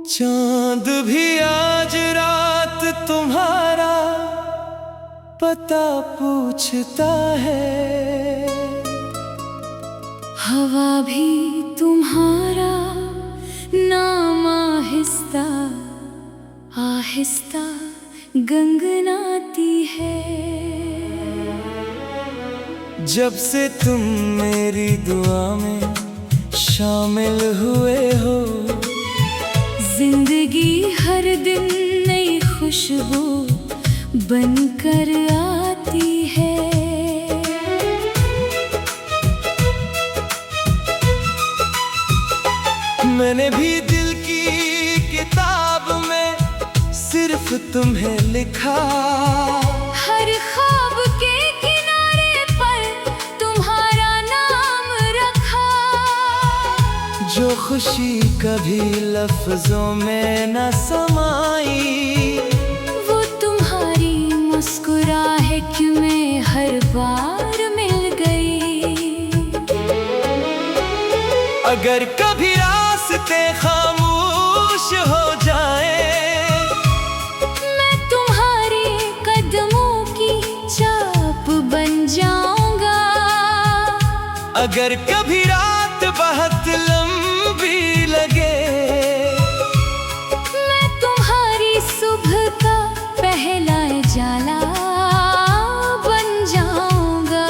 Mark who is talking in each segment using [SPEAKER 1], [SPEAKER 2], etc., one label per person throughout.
[SPEAKER 1] चांद भी आज रात तुम्हारा पता पूछता है,
[SPEAKER 2] हवा भी तुम्हारा नाम आहिस्ता आहिस्ता गंगनाती है।
[SPEAKER 1] जब से तुम मेरी दुआ में शामिल हुए हो,
[SPEAKER 2] जिंदगी हर दिन नई खुशबू बनकर आती है।
[SPEAKER 1] मैंने भी दिल की किताब में सिर्फ तुम्हें लिखा,
[SPEAKER 2] हर ख्वाब के किनारे पर तुम्हारा नाम रखा।
[SPEAKER 1] जो खुशी कभी लफ्जों में न समाई,
[SPEAKER 2] वो तुम्हारी मुस्कुराहट में हर बार मिल गई।
[SPEAKER 1] अगर कभी रास्ते खामोश हो जाए,
[SPEAKER 2] मैं तुम्हारे कदमों की छाप बन जाऊंगा।
[SPEAKER 1] अगर कभी रात बहुत लंबी लगे,
[SPEAKER 2] मैं तुम्हारी सुबह का पहला उजाला बन जाऊंगा।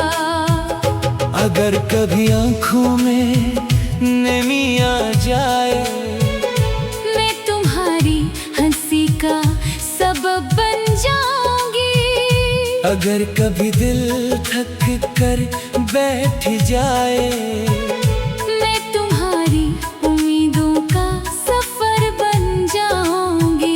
[SPEAKER 1] अगर कभी आंखों में नमी आ जाए,
[SPEAKER 2] मैं तुम्हारी हंसी का सबब बन जाऊंगी।
[SPEAKER 1] अगर कभी दिल थक कर बैठ जाए,
[SPEAKER 2] मैं तुम्हारी उम्मीदों का सफर बन जाऊंगी।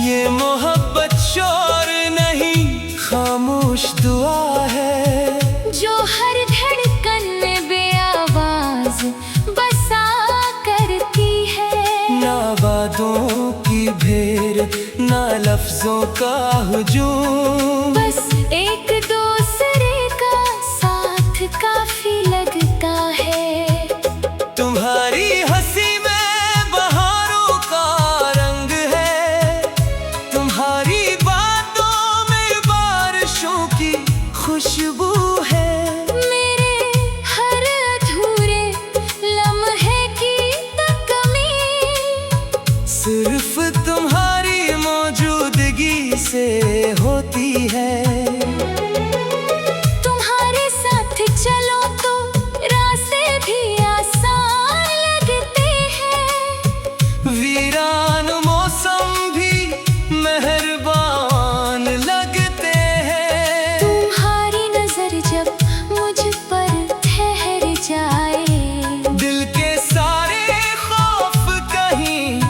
[SPEAKER 1] ये मोहब्बत शोर नहीं, खामोश दुआ है,
[SPEAKER 2] जो हर धड़कन में बेआवाज बसा करती है।
[SPEAKER 1] ना वादों की भेड़, ना लफ्जों का हुजूम,
[SPEAKER 2] बस एक दूसरे का साथ काफी लगता है।
[SPEAKER 1] तुम्हारी हंसी में बहारों का रंग है, तुम्हारी बातों में बारिशों की खुशबू है।
[SPEAKER 2] मेरे हर अधूरे लम्हे की कमी
[SPEAKER 1] सिर्फ तुम्हारी मौजूदगी से होती है।
[SPEAKER 2] तुम्हारे साथ चलो तो रास्ते भी आसान लगते हैं।
[SPEAKER 1] वीरान मौसम भी मेहरबान लगते हैं।
[SPEAKER 2] तुम्हारी नजर जब मुझ पर ठहर जाए,
[SPEAKER 1] दिल के सारे खौफ कहीं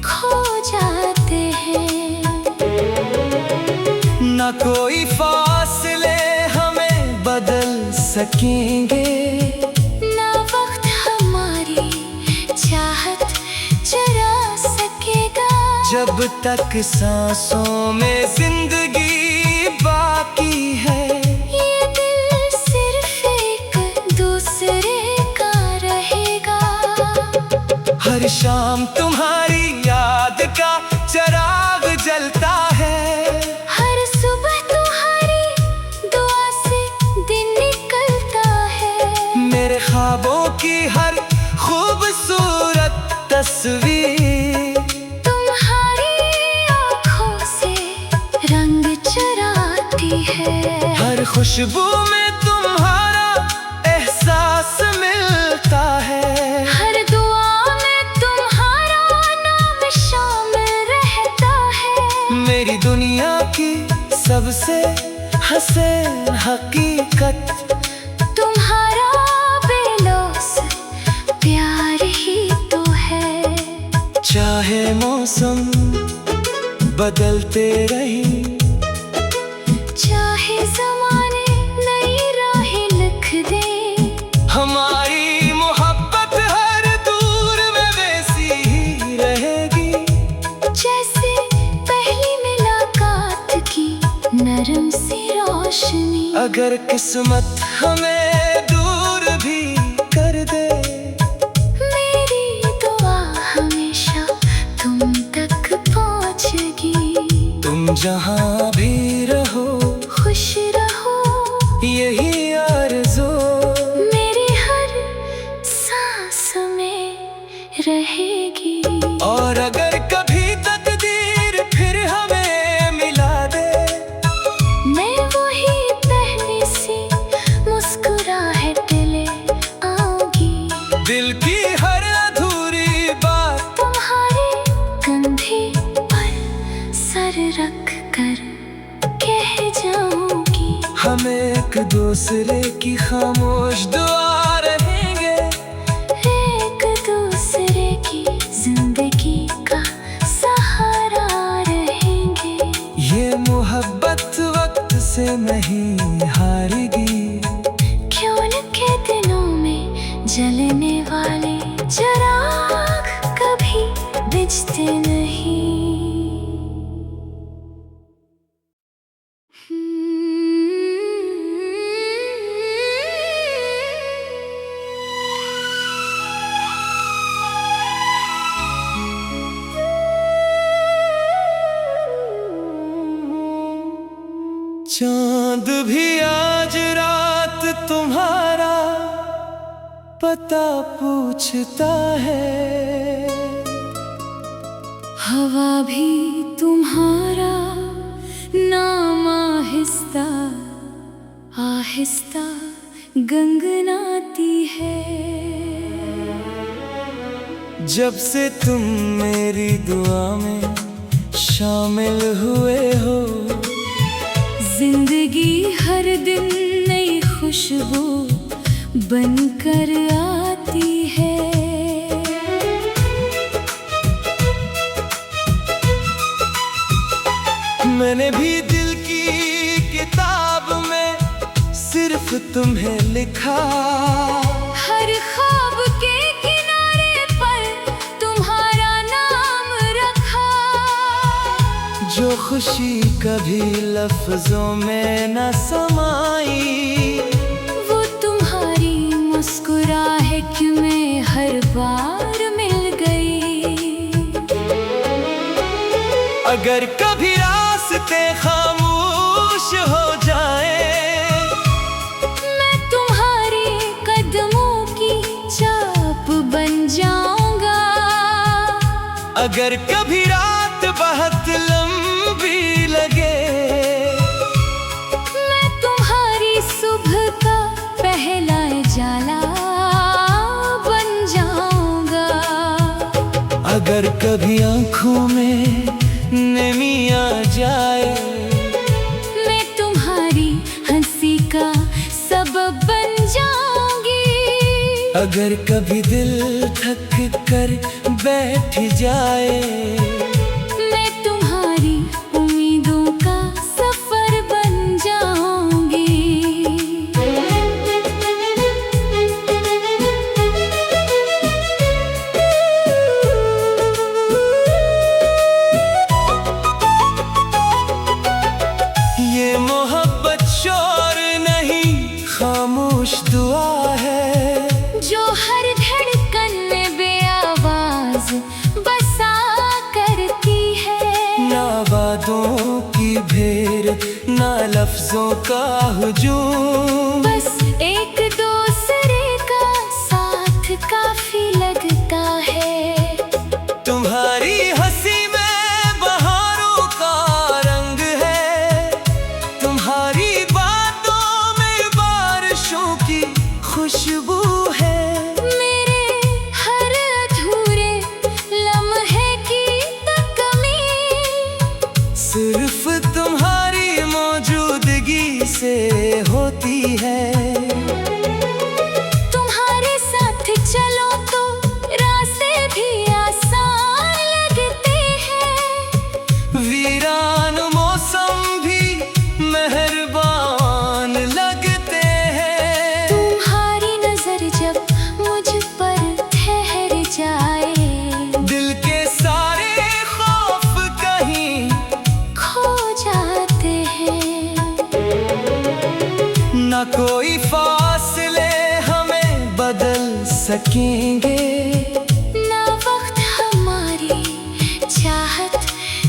[SPEAKER 2] खो जाते हैं।
[SPEAKER 1] ना कोई फासले हमें बदल सकेंगे,
[SPEAKER 2] ना वक्त हमारी चाहत चुरा सकेगा।
[SPEAKER 1] जब तक सांसों में जिंदगी बाकी है।
[SPEAKER 2] ये दिल सिर्फ एक दूसरे का रहेगा।
[SPEAKER 1] हर शाम तुम्हारी याद का चिराग जलता है,
[SPEAKER 2] हर सुबह तुम्हारी दुआ से दिन निकलता है।
[SPEAKER 1] मेरे ख्वाबों की हर खूबसूरत तस्वीर
[SPEAKER 2] तुम्हारी आँखों से रंग चुराती है।
[SPEAKER 1] हर खुशबू में तुम्हारा एहसास मिलता है।
[SPEAKER 2] हर दुआ में तुम्हारा नाम शामिल रहता है।
[SPEAKER 1] मेरी दुनिया की सबसे हसीन हकीकत
[SPEAKER 2] तुम्हारा बेलौस प्यार ही तो है।
[SPEAKER 1] चाहे मौसम बदलते रही।
[SPEAKER 2] चाहे जमाने नई राहें लिख दे,
[SPEAKER 1] हमारी मोहब्बत हर दूर में वैसी ही रहेगी,
[SPEAKER 2] जैसे पहली मुलाकात की नरम सी रोशनी।
[SPEAKER 1] अगर किस्मत हमें दूर भी कर दे,
[SPEAKER 2] मेरी दुआ हमेशा तुम तक पहुंचेगी।
[SPEAKER 1] तुम जहाँ भी रहो
[SPEAKER 2] खुश रहो,
[SPEAKER 1] यही आरज़ू
[SPEAKER 2] मेरी हर सांस में रहेगी।
[SPEAKER 1] और अगर कभी तकदीर फिर हमें मिला दे,
[SPEAKER 2] मैं वही पहली सी मुस्कुराहट ले आऊंगी।
[SPEAKER 1] दिल की हर अधूरी बात
[SPEAKER 2] तुम्हारे कंधे पर सर रख कर कह जाऊंगी।
[SPEAKER 1] हम एक दूसरे की खामोश दुआ रहेंगे,
[SPEAKER 2] एक दूसरे की जिंदगी का सहारा रहेंगे।
[SPEAKER 1] ये मोहब्बत वक्त से नहीं हारेगी।
[SPEAKER 2] क्यों न के दिनों में जलने वाले चिराग कभी बुझते नहीं।
[SPEAKER 1] चांद भी आज रात तुम्हारा पता पूछता है,
[SPEAKER 2] हवा भी तुम्हारा नाम आहिस्ता आहिस्ता गंगनाती है।
[SPEAKER 1] जब से तुम मेरी दुआ में शामिल हुए हो,
[SPEAKER 2] जिंदगी हर दिन नई खुशबू बनकर आती है।
[SPEAKER 1] मैंने भी दिल की किताब में सिर्फ तुम्हें लिखा,
[SPEAKER 2] हर ख्वाब के किनारे पर तुम्हारा नाम रखा।
[SPEAKER 1] जो खुशी कभी लफ्जों में न समाई,
[SPEAKER 2] वो तुम्हारी मुस्कुराहट में हर बार मिल गई।
[SPEAKER 1] अगर कभी रास्ते खामोश हो जाए,
[SPEAKER 2] मैं तुम्हारे कदमों की चाप बन जाऊंगा।
[SPEAKER 1] अगर कभी रात बहुत लंबी लगे,
[SPEAKER 2] मैं तुम्हारी सुबह का पहला जाला बन जाऊंगा।
[SPEAKER 1] अगर कभी आंखों में नमी आ जाए,
[SPEAKER 2] मैं तुम्हारी हंसी का सबब बन जाऊंगी।
[SPEAKER 1] अगर कभी दिल थक कर बैठ जाए,
[SPEAKER 2] मैं तुम्हारी उम्मीदों का सफर बन जाऊंगी।
[SPEAKER 1] ये मोहब्बत शोर नहीं खामोश दुआ है,
[SPEAKER 2] जो हर धड़कन में बेआवाज बसा करती है।
[SPEAKER 1] ना बातों की भेड़ ना लफ्जों का हुजूम,
[SPEAKER 2] बस एक दूसरे का साथ काफी लगता है।
[SPEAKER 1] तुम्हारी हंसी में बहारों का रंग है, तुम्हारी बातों में बारिशों की खुशबू है।
[SPEAKER 2] मेरे हर अधूरे लम्हे की कमी
[SPEAKER 1] सिर्फ तुम्हारी मौजूदगी से होती है।
[SPEAKER 2] तुम्हारे साथ चलो तो रास्ते भी आसान लगते हैं।
[SPEAKER 1] कोई फासले हमें बदल सकेंगे,
[SPEAKER 2] ना वक्त हमारी चाहत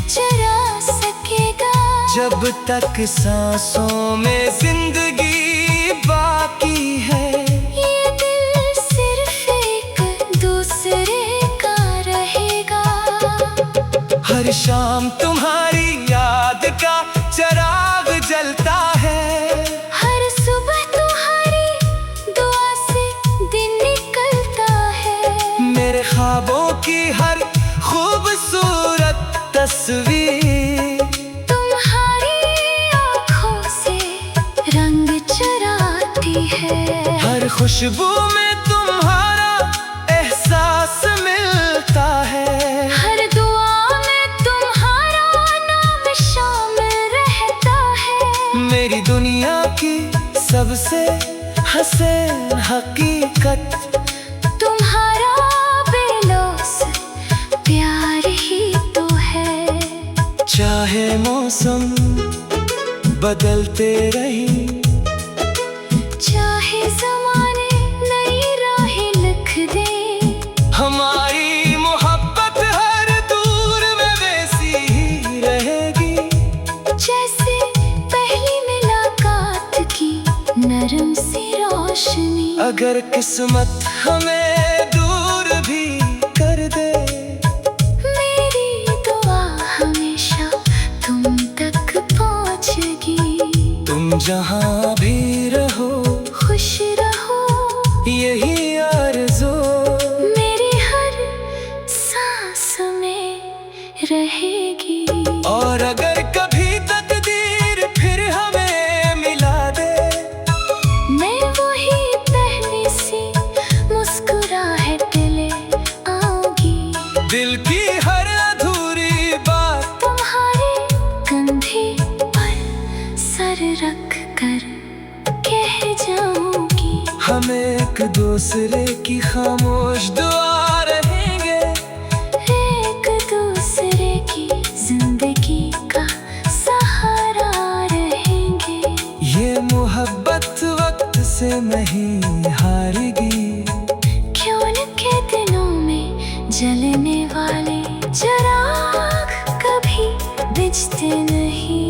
[SPEAKER 2] चुरा सकेगा।
[SPEAKER 1] जब तक सांसों में जिंदगी बाकी है,
[SPEAKER 2] ये दिल सिर्फ एक दूसरे का रहेगा।
[SPEAKER 1] हर शाम तुम्हारी याद का चिराग जलता है,
[SPEAKER 2] हर सुबह तुम्हारी दुआ से दिन निकलता है।
[SPEAKER 1] मेरे ख्वाबों की हर खूबसूरत तस्वीर
[SPEAKER 2] तुम्हारी आँखों से रंग चुराती है।
[SPEAKER 1] हर खुशबू में तुम्हारा एहसास मिलता है,
[SPEAKER 2] हर दुआ में तुम्हारा नाम शामिल रहता है।
[SPEAKER 1] मेरी दुनिया की सबसे हसीन हकीकत
[SPEAKER 2] तुम्हारा बेलौस प्यार ही तो है।
[SPEAKER 1] चाहे मौसम बदलते रही,
[SPEAKER 2] चाहे ज़माने नई राहें लिख दे,
[SPEAKER 1] हमारी मोहब्बत हर दूर में वैसी ही रहेगी।
[SPEAKER 2] जैसे पहली मुलाकात की नरम सी रोशनी।
[SPEAKER 1] अगर किस्मत हमें दूर भी कर दे,
[SPEAKER 2] मेरी दुआ हमेशा तुम तक पहुँचेगी।
[SPEAKER 1] तुम जहाँ भी रहो
[SPEAKER 2] खुश रहो,
[SPEAKER 1] यही आरज़ू
[SPEAKER 2] मेरी हर सांस में रहेगी।
[SPEAKER 1] और अगर कभी तकदीर फिर हमें मिला दे,
[SPEAKER 2] मैं वही पहली सी मुस्कुराहट ले आऊंगी।
[SPEAKER 1] दिल की हर अधूरी बात
[SPEAKER 2] तुम्हारे कंधे पर सर रख कर कह जाऊंगी।
[SPEAKER 1] हम एक दूसरे की खामोश दुआ रहेंगे,
[SPEAKER 2] एक दूसरे की जिंदगी का सहारा रहेंगे।
[SPEAKER 1] ये मोहब्बत वक्त से नहीं हारेगी।
[SPEAKER 2] क्यों न के दिनों में जलने वाले चिराग कभी बुझते नहीं।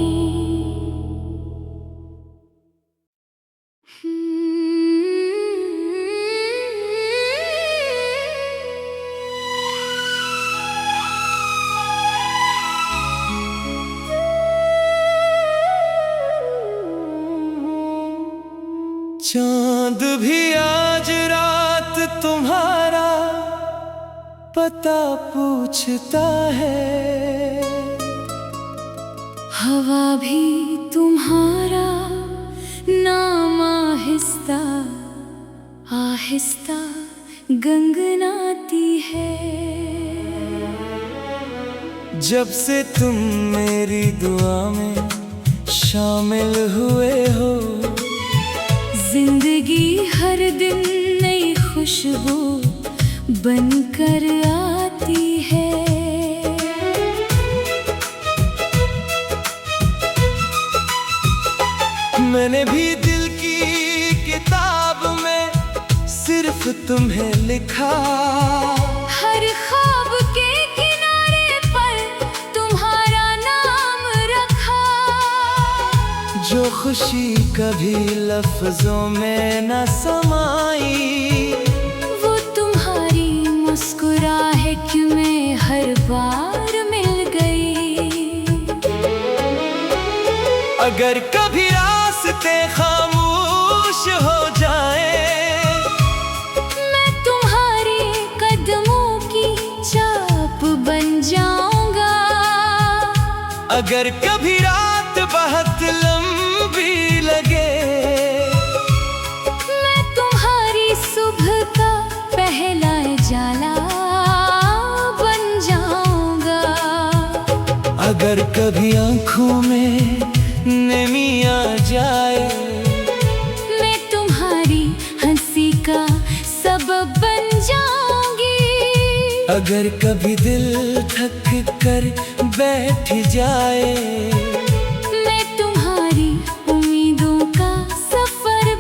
[SPEAKER 1] चांद भी आज रात तुम्हारा पता पूछता है,
[SPEAKER 2] हवा भी तुम्हारा नाम आहिस्ता आहिस्ता गंगनाती है।
[SPEAKER 1] जब से तुम मेरी दुआ में शामिल हुए हो,
[SPEAKER 2] जिंदगी हर दिन नई खुशबू बनकर आती है।
[SPEAKER 1] मैंने भी दिल की किताब में सिर्फ तुम्हें लिखा,
[SPEAKER 2] हर ख्वाब के किनारे पर तुम्हारा नाम रखा।
[SPEAKER 1] जो खुशी कभी लफ्जों में न समाई,
[SPEAKER 2] वो तुम्हारी मुस्कुराहट में हर बार मिल गई।
[SPEAKER 1] अगर कभी रास्ते खामोश हो जाए,
[SPEAKER 2] मैं तुम्हारे कदमों की चाप बन जाऊंगा।
[SPEAKER 1] अगर कभी रात बहुत लंबी लगे,
[SPEAKER 2] मैं तुम्हारी सुबह का पहला जाला बन जाऊंगा।
[SPEAKER 1] अगर कभी आंखों में नमी आ जाए,
[SPEAKER 2] मैं तुम्हारी हंसी का सबब बन जाऊंगी।
[SPEAKER 1] अगर कभी दिल थक कर बैठ जाए,
[SPEAKER 2] मैं तुम्हारी उम्मीदों का सफर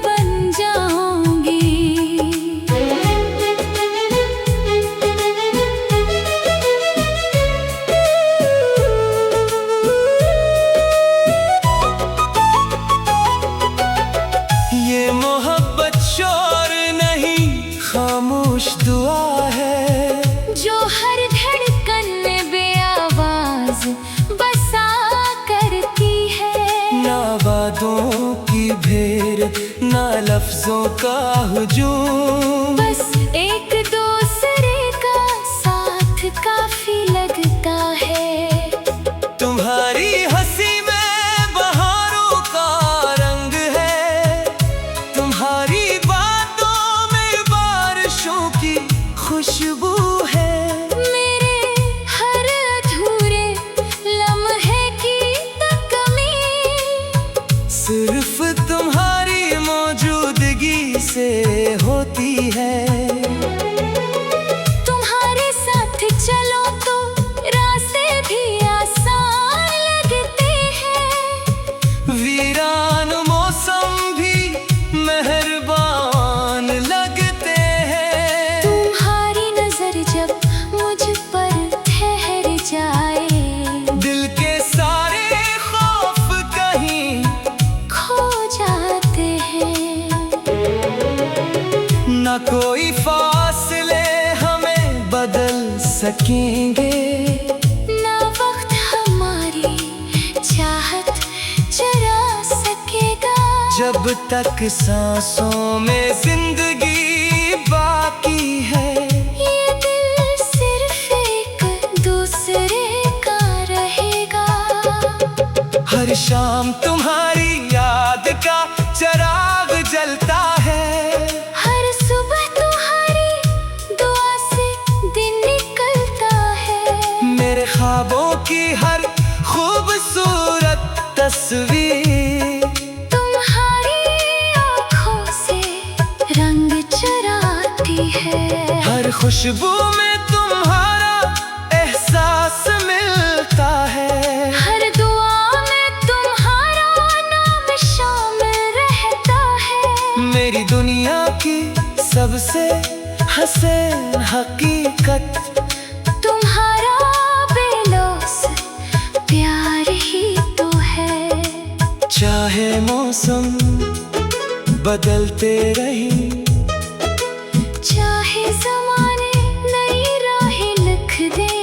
[SPEAKER 1] ना लफ्जों का हुजूम,
[SPEAKER 2] बस एक दूसरे का साथ काफी लगता है।
[SPEAKER 1] तुम्हारी हंसी में बहारों का रंग है, तुम्हारी बातों में बारिशों की खुशबू है।
[SPEAKER 2] मेरे हर अधूरे लम्हे की कमी
[SPEAKER 1] सिर्फ तुम्हारी मौजूदगी से होती है।
[SPEAKER 2] तुम्हारे साथ चलो तो रास्ते भी आसान लगते हैं।
[SPEAKER 1] वीरान मौसम भी मेहरबान लगते हैं।
[SPEAKER 2] तुम्हारी नजर जब मुझ पर ठहर जाए,
[SPEAKER 1] दिल के सारे खौफ कहीं
[SPEAKER 2] खो जाते हैं।
[SPEAKER 1] न कोई फासले हमें बदल सकेंगे,
[SPEAKER 2] ना वक्त हमारी चाहत चुरा सकेगा।
[SPEAKER 1] जब तक सांसों में जिंदगी बाकी है।
[SPEAKER 2] ये दिल सिर्फ एक दूसरे का रहेगा।
[SPEAKER 1] हर शाम तुम्हारी याद का चिराग जलता है।
[SPEAKER 2] हर सुबह तुम्हारी दुआ से दिन निकलता है।
[SPEAKER 1] मेरे ख्वाबों की हर खूबसूरत तस्वीर
[SPEAKER 2] तुम्हारी आँखों से रंग चुराती है।
[SPEAKER 1] हर खुशबू में तुम्हारा एहसास मिलता है।
[SPEAKER 2] हर दुआ में तुम्हारा नाम शामिल रहता है।
[SPEAKER 1] मेरी दुनिया की सबसे हसीन हकीकत
[SPEAKER 2] तुम्हारा बेलौस प्यार ही तो है।
[SPEAKER 1] चाहे मौसम बदलते रही,
[SPEAKER 2] चाहे जमाने नई राहें लिख दे,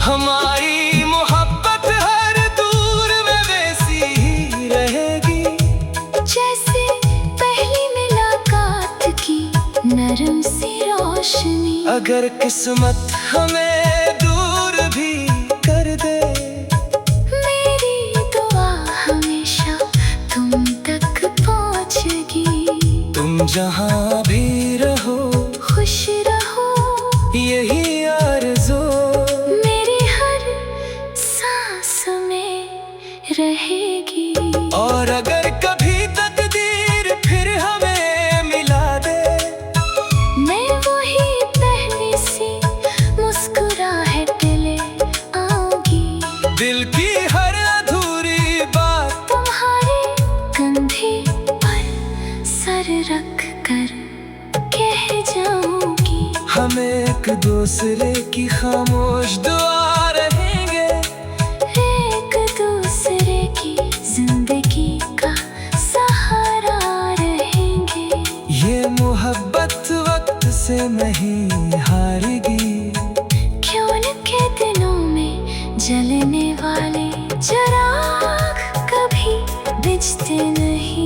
[SPEAKER 1] हमारी मोहब्बत हर दूर में वैसी ही रहेगी।
[SPEAKER 2] जैसे पहली मुलाकात की नरम सी रोशनी।
[SPEAKER 1] अगर किस्मत हमें दूर भी कर दे,
[SPEAKER 2] मेरी दुआ हमेशा तुम तक पहुंचेगी।
[SPEAKER 1] तुम जहाँ भी रहो
[SPEAKER 2] खुश रहो,
[SPEAKER 1] यही आरज़ू
[SPEAKER 2] मेरी हर सांस में रहेगी।
[SPEAKER 1] और अगर कभी तकदीर फिर हमें मिला दे,
[SPEAKER 2] मैं वही पहली सी मुस्कुराहट ले आऊंगी।
[SPEAKER 1] दिल की हर अधूरी बात
[SPEAKER 2] तुम्हारे कंधे पर सर रख कर कह जाऊंगी।
[SPEAKER 1] हम एक दूसरे की खामोश दुआ रहेंगे।
[SPEAKER 2] एक दूसरे की जिंदगी का सहारा रहेंगे।
[SPEAKER 1] ये मोहब्बत वक्त से नहीं हारेगी।
[SPEAKER 2] क्यों न के दिलों में जलने वाले चिराग कभी बुझते नहीं।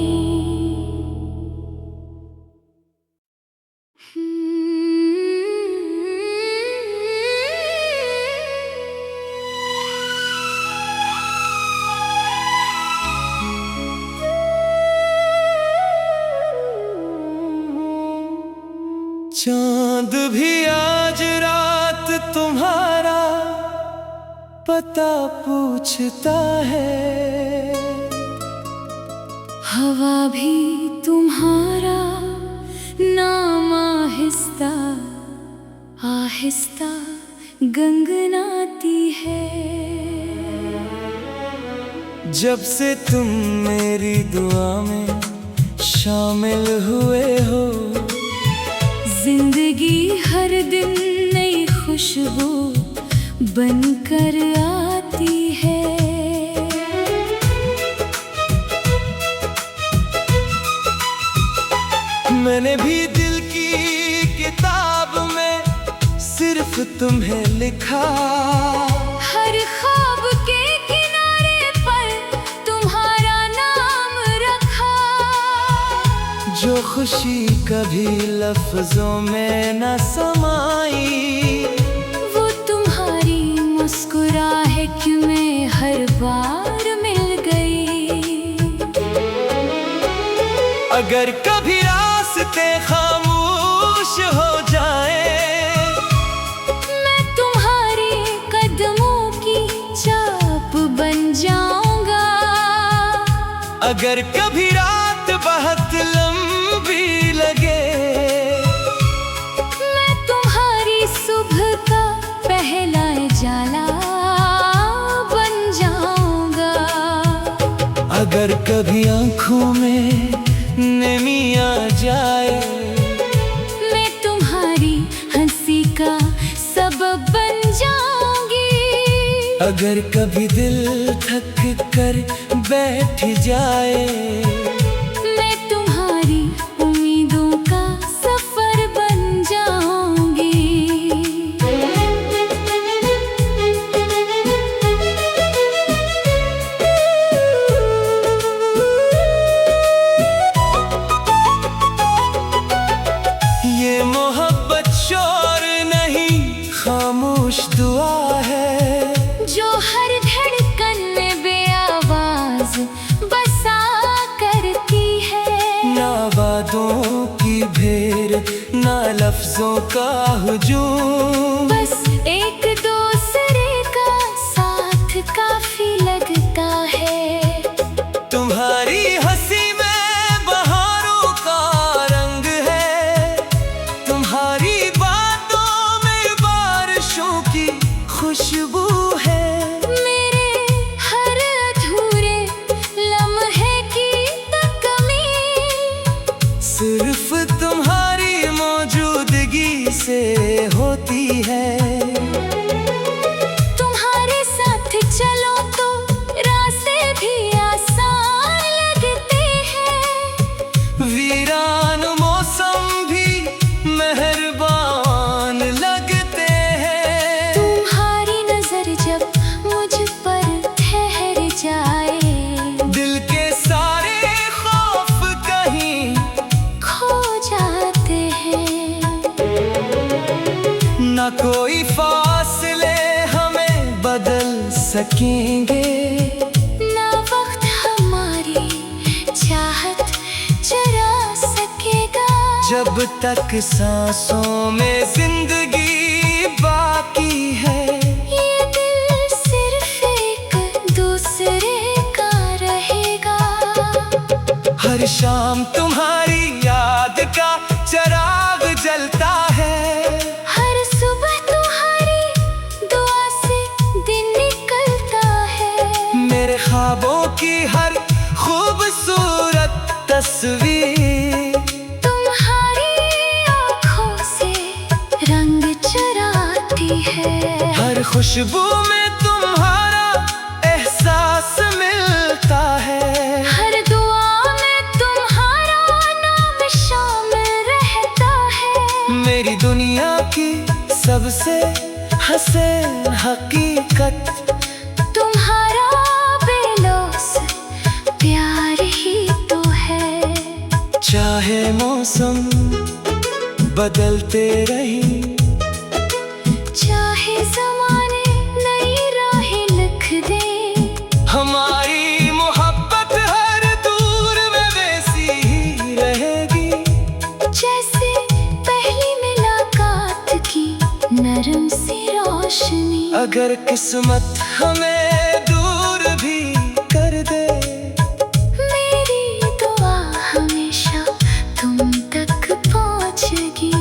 [SPEAKER 1] चांद भी आज रात तुम्हारा पता पूछता है।
[SPEAKER 2] हवा भी तुम्हारा नाम आहिस्ता आहिस्ता गंगनाती है।
[SPEAKER 1] जब से तुम मेरी दुआ में शामिल हुए हो,
[SPEAKER 2] जिंदगी हर दिन नई खुशबू बनकर आती है।
[SPEAKER 1] मैंने भी दिल की किताब में सिर्फ तुम्हें लिखा।
[SPEAKER 2] हर ख्वाब के किनारे पर तुम्हारा नाम रखा।
[SPEAKER 1] जो खुशी कभी लफ्जों में न समाई,
[SPEAKER 2] वो तुम्हारी मुस्कुराहट में हर बार मिल गई।
[SPEAKER 1] अगर कभी रास्ते खामोश हो जाए,
[SPEAKER 2] मैं तुम्हारे कदमों की चाप बन जाऊंगा।
[SPEAKER 1] अगर कभी रात बहुत लंबी लगे,
[SPEAKER 2] मैं तुम्हारी सुबह का पहला उजाला बन जाऊंगा।
[SPEAKER 1] अगर कभी आंखों में नमी आ जाए,
[SPEAKER 2] मैं तुम्हारी हंसी का सबब बन जाऊंगी।
[SPEAKER 1] अगर कभी दिल थक कर बैठ जाए,
[SPEAKER 2] मैं तुम्हारी उम्मीदों का सफर बन जाऊंगी।
[SPEAKER 1] ये मोहब्बत शोर नहीं, खामोश दुआ है,
[SPEAKER 2] जो हर धड़कन में बेआवाज बसा करती है।
[SPEAKER 1] ना बातों की भेड़, ना लफ्जों का हुजूम,
[SPEAKER 2] बस एक दूसरे का साथ काफी लगता है।
[SPEAKER 1] तुम्हारी हंसी में बहारों का रंग है, तुम्हारी बातों में बारिशों की खुशबू है।
[SPEAKER 2] मेरे हर अधूरे लम्हे की कमी
[SPEAKER 1] सिर्फ तुम्हारी मौजूदगी से होती है।
[SPEAKER 2] तुम्हारे साथ चलो तो रास्ते भी आसान लगते हैं।
[SPEAKER 1] वीरान मौसम भी मेहरबान लगते हैं।
[SPEAKER 2] तुम्हारी नजर जब मुझ पर ठहर जाए,
[SPEAKER 1] दिल के सारे खौफ कहीं
[SPEAKER 2] खो जाते हैं।
[SPEAKER 1] न कोई फासले हमें बदल सकेंगे,
[SPEAKER 2] ना वक्त हमारी चाहत चुरा सकेगा।
[SPEAKER 1] जब तक सांसों में जिंदगी बाकी है।
[SPEAKER 2] ये दिल सिर्फ एक दूसरे का रहेगा।
[SPEAKER 1] हर शाम तुम्हारी याद का चिराग जलता है,
[SPEAKER 2] हर सुबह तुम्हारी दुआ से दिन निकलता है।
[SPEAKER 1] मेरे ख्वाबों की हर खूबसूरत तस्वीर
[SPEAKER 2] तुम्हारी आँखों से रंग चुराती है।
[SPEAKER 1] हर खुशबू में तुम्हारा एहसास मिलता है।
[SPEAKER 2] हर दुआ में तुम्हारा नाम शामिल रहता है।
[SPEAKER 1] मेरी दुनिया की सबसे हसीन हकीकत
[SPEAKER 2] तुम्हारा बेलौस प्यार ही तो है।
[SPEAKER 1] चाहे मौसम बदलते रही,
[SPEAKER 2] चाहे ज़माने नई राहें लिख दे,
[SPEAKER 1] हमारी मोहब्बत हर दूर में वैसी ही रहेगी।
[SPEAKER 2] जैसे पहली मुलाकात की नरम सी रोशनी।
[SPEAKER 1] अगर किस्मत हमें दूर भी कर दे,
[SPEAKER 2] मेरी दुआ हमेशा तुम तक पहुँचेगी।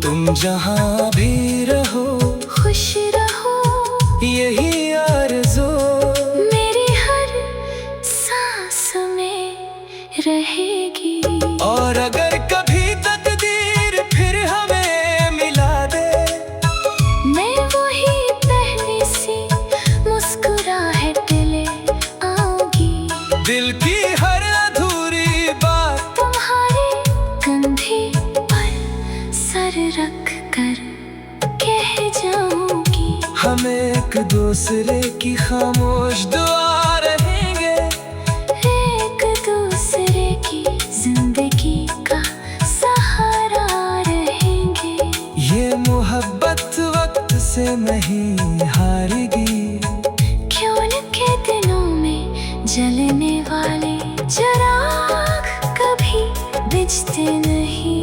[SPEAKER 1] तुम जहाँ भी रहो
[SPEAKER 2] खुश रहो,
[SPEAKER 1] यही आरज़ू
[SPEAKER 2] मेरी हर सांस में रहेगी।
[SPEAKER 1] और अगर कभी तकदीर फिर हमें मिला दे,
[SPEAKER 2] मैं वही पहली सी मुस्कुराहट ले आऊंगी।
[SPEAKER 1] दिल की हर अधूरी बात
[SPEAKER 2] तुम्हारे कंधे पर सर रख कर कह जाऊंगी।
[SPEAKER 1] हम एक दूसरे की खामोश दुआ रहेंगे।
[SPEAKER 2] एक दूसरे की जिंदगी का जलने वाले चिराग कभी बुझते नहीं।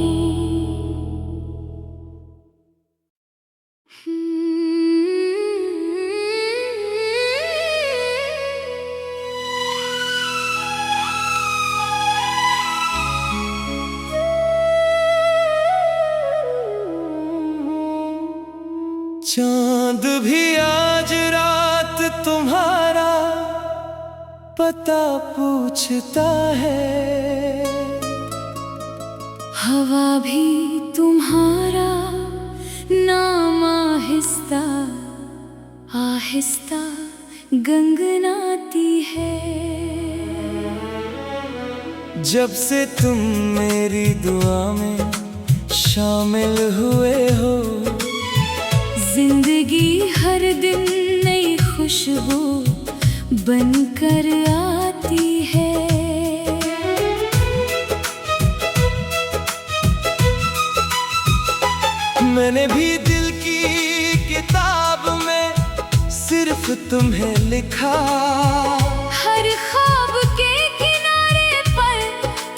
[SPEAKER 1] चांद भी आज रात तुम्हारा पता पूछता है,
[SPEAKER 2] हवा भी तुम्हारा नाम आहिस्ता आहिस्ता गुनगुनाती है।
[SPEAKER 1] जब से तुम मेरी दुआ में शामिल हुए हो,
[SPEAKER 2] जिंदगी हर दिन नई खुशबू बनकर आती है।
[SPEAKER 1] मैंने भी दिल की किताब में सिर्फ तुम्हें लिखा,
[SPEAKER 2] हर ख्वाब के किनारे पर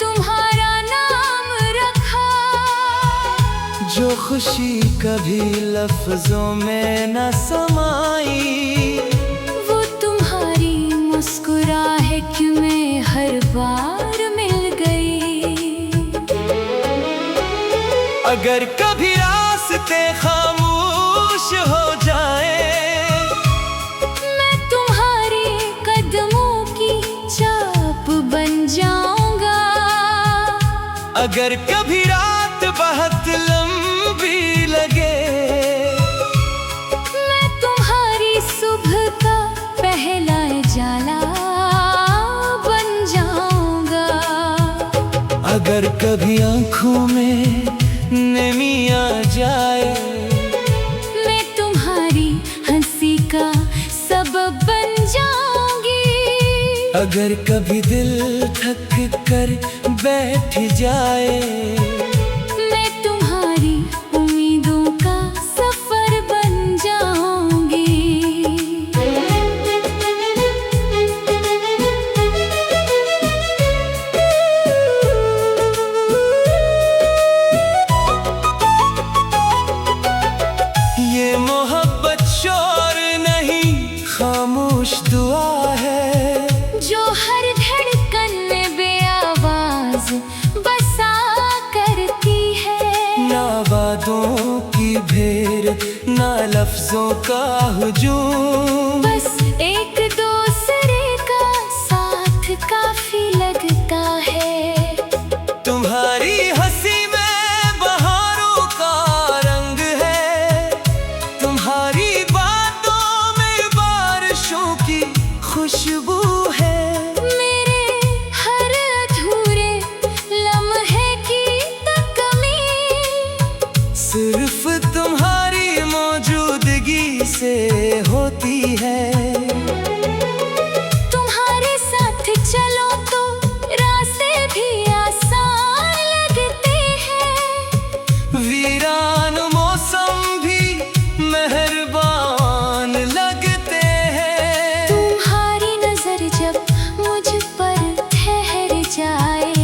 [SPEAKER 2] तुम्हारा नाम रखा।
[SPEAKER 1] जो खुशी कभी लफ्जों में न समाई,
[SPEAKER 2] वो तुम्हारी मुस्कुराहट में हर बार मिल गई।
[SPEAKER 1] अगर कभी रास्ते खामोश हो जाए,
[SPEAKER 2] मैं तुम्हारे कदमों की छाप बन जाऊंगा।
[SPEAKER 1] अगर कभी रात बहुत लंबी लगे,
[SPEAKER 2] मैं तुम्हारी सुबह का पहला उजाला बन जाऊंगा।
[SPEAKER 1] अगर कभी आंखों में नमी आ जाए,
[SPEAKER 2] मैं तुम्हारी हंसी का सबब बन जाऊंगी।
[SPEAKER 1] अगर कभी दिल थक कर बैठ जाए,
[SPEAKER 2] मैं तुम्हारी उम्मीदों का सफर बन जाऊंगी।
[SPEAKER 1] ये मोहब्बत शोर नहीं, खामोश दुआ है,
[SPEAKER 2] जो हर धड़कन में बेआवाज बसा करती है।
[SPEAKER 1] ना वादों की भेड़, ना लफ्जों का हुजूम,
[SPEAKER 2] बस एक दूसरे का साथ काफी लगता है।
[SPEAKER 1] तुम्हारी हंसी में बहारों का रंग है, तुम्हारी बातों में बारिशों की खुशबू है।
[SPEAKER 2] मेरे हर अधूरे लम्हे की कमी
[SPEAKER 1] सिर्फ तुम्हारी मौजूदगी से होती है।
[SPEAKER 2] तुम्हारे साथ चलो तो रास्ते भी आसान लगते हैं।
[SPEAKER 1] वीरान मौसम भी मेहरबान लगते हैं।
[SPEAKER 2] तुम्हारी नजर जब मुझ पर ठहर जाए,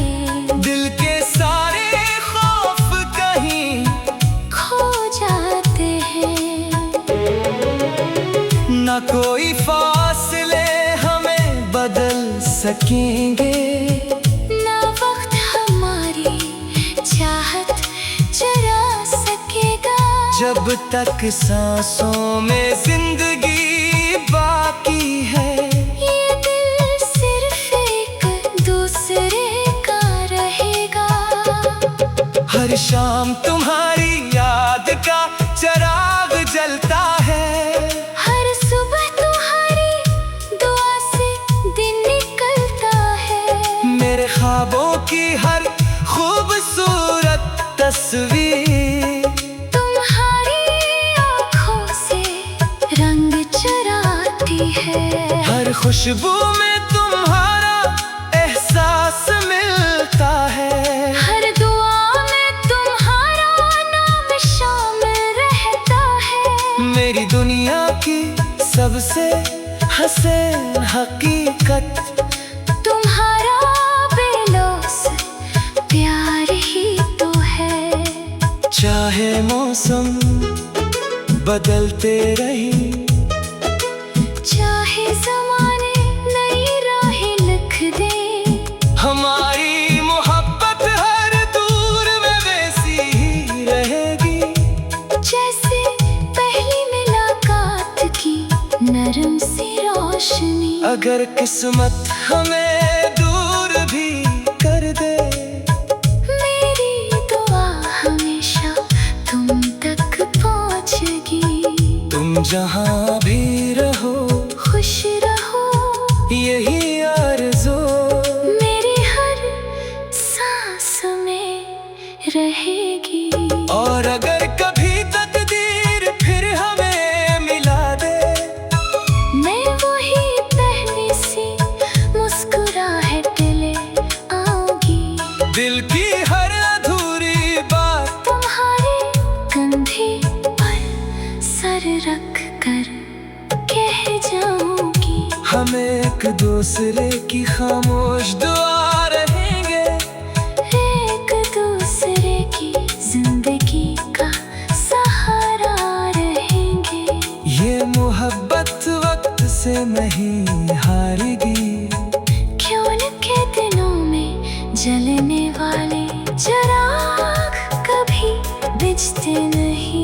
[SPEAKER 1] दिल के सारे खौफ कहीं
[SPEAKER 2] खो जाते हैं।
[SPEAKER 1] ना कोई फासले हमें बदल सकेंगे,
[SPEAKER 2] ना वक्त हमारी चाहत चुरा सकेगा।
[SPEAKER 1] जब तक सांसों में जिंदगी बाकी है।
[SPEAKER 2] ये दिल सिर्फ एक दूसरे का रहेगा।
[SPEAKER 1] हर शाम तुम्हारी याद का चिराग जलता है,
[SPEAKER 2] हर सुबह तुम्हारी दुआ से दिन निकलता है।
[SPEAKER 1] मेरे ख्वाबों की हर खूबसूरत तस्वीर
[SPEAKER 2] तुम्हारी आँखों से रंग चुराती है।
[SPEAKER 1] हर खुशबू में तुम्हारा एहसास मिलता है।
[SPEAKER 2] हर दुआ में तुम्हारा नाम शामिल रहता है।
[SPEAKER 1] मेरी दुनिया की सबसे हसीन हकीकत चाहे मौसम बदलते रही,
[SPEAKER 2] चाहे ज़माने नई राहें लिख दे,
[SPEAKER 1] हमारी मोहब्बत हर दूर में वैसी ही रहेगी,
[SPEAKER 2] जैसे पहली मुलाकात की नरम सी रोशनी।
[SPEAKER 1] अगर किस्मत हमें दूर भी कर दे,
[SPEAKER 2] मेरी दुआ हमेशा तुम तक पहुंचेगी।
[SPEAKER 1] तुम जहाँ भी रहो
[SPEAKER 2] खुश रहो,
[SPEAKER 1] यही आरज़ू
[SPEAKER 2] मेरी हर सांस में रहेगी।
[SPEAKER 1] और अगर कभी तकदीर फिर हमें मिला दे,
[SPEAKER 2] मैं वही पहली सी मुस्कुराहट ले आऊंगी,
[SPEAKER 1] दिल की हर अधूरी बात
[SPEAKER 2] तुम्हारे कंधे पर सर रख कर कह जाऊंगी।
[SPEAKER 1] हम एक दूसरे की खामोश दुआ रहेंगे,
[SPEAKER 2] एक दूसरे की जिंदगी का सहारा रहेंगे।
[SPEAKER 1] ये मोहब्बत वक्त से नहीं हारेगी,
[SPEAKER 2] क्यों न के दिनों में जलने वाले चिराग कभी बुझते नहीं।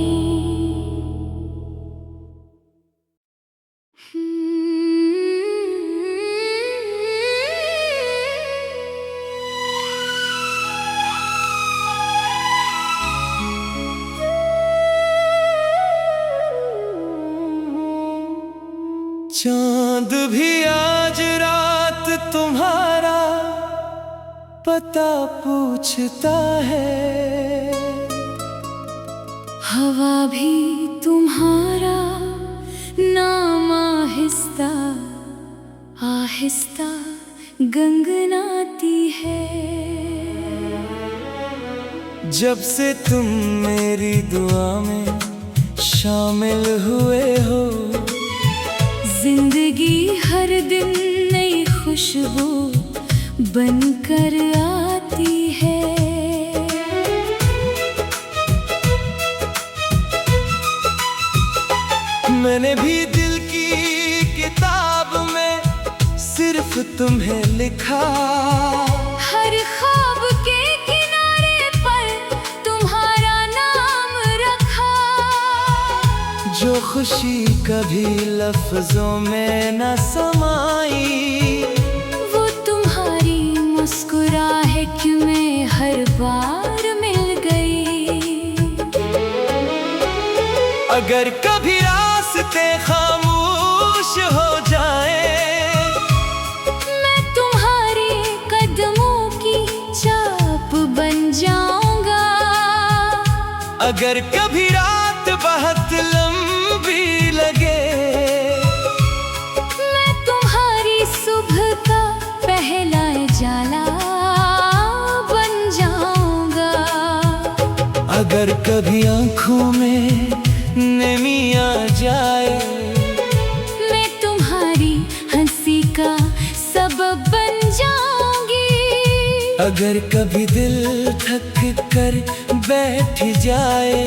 [SPEAKER 1] चांद भी आज रात तुम्हारा पता पूछता है,
[SPEAKER 2] हवा भी तुम्हारा नाम आहिस्ता आहिस्ता गुनगुनाती है।
[SPEAKER 1] जब से तुम मेरी दुआ में शामिल हुए हो,
[SPEAKER 2] जिंदगी हर दिन नई खुशबू बनकर आती है।
[SPEAKER 1] मैंने भी दिल की किताब में सिर्फ तुम्हें लिखा,
[SPEAKER 2] हर ख्वाब के किनारे पर तुम्हारा नाम रखा।
[SPEAKER 1] जो खुशी कभी लफ्जों में न समाई,
[SPEAKER 2] वो तुम्हारी मुस्कुराहट में हर बार मिल गई।
[SPEAKER 1] अगर कभी रास्ते खामोश हो जाए,
[SPEAKER 2] मैं तुम्हारे कदमों की चाप बन जाऊंगा।
[SPEAKER 1] अगर कभी रात बहुत लंबी लगे,
[SPEAKER 2] मैं तुम्हारी सुबह का पहला उजाला बन जाऊंगा।
[SPEAKER 1] अगर कभी आंखों में नमी आ जाए,
[SPEAKER 2] मैं तुम्हारी हंसी का सबब बन जाऊंगी।
[SPEAKER 1] अगर कभी दिल थक कर बैठ जाए,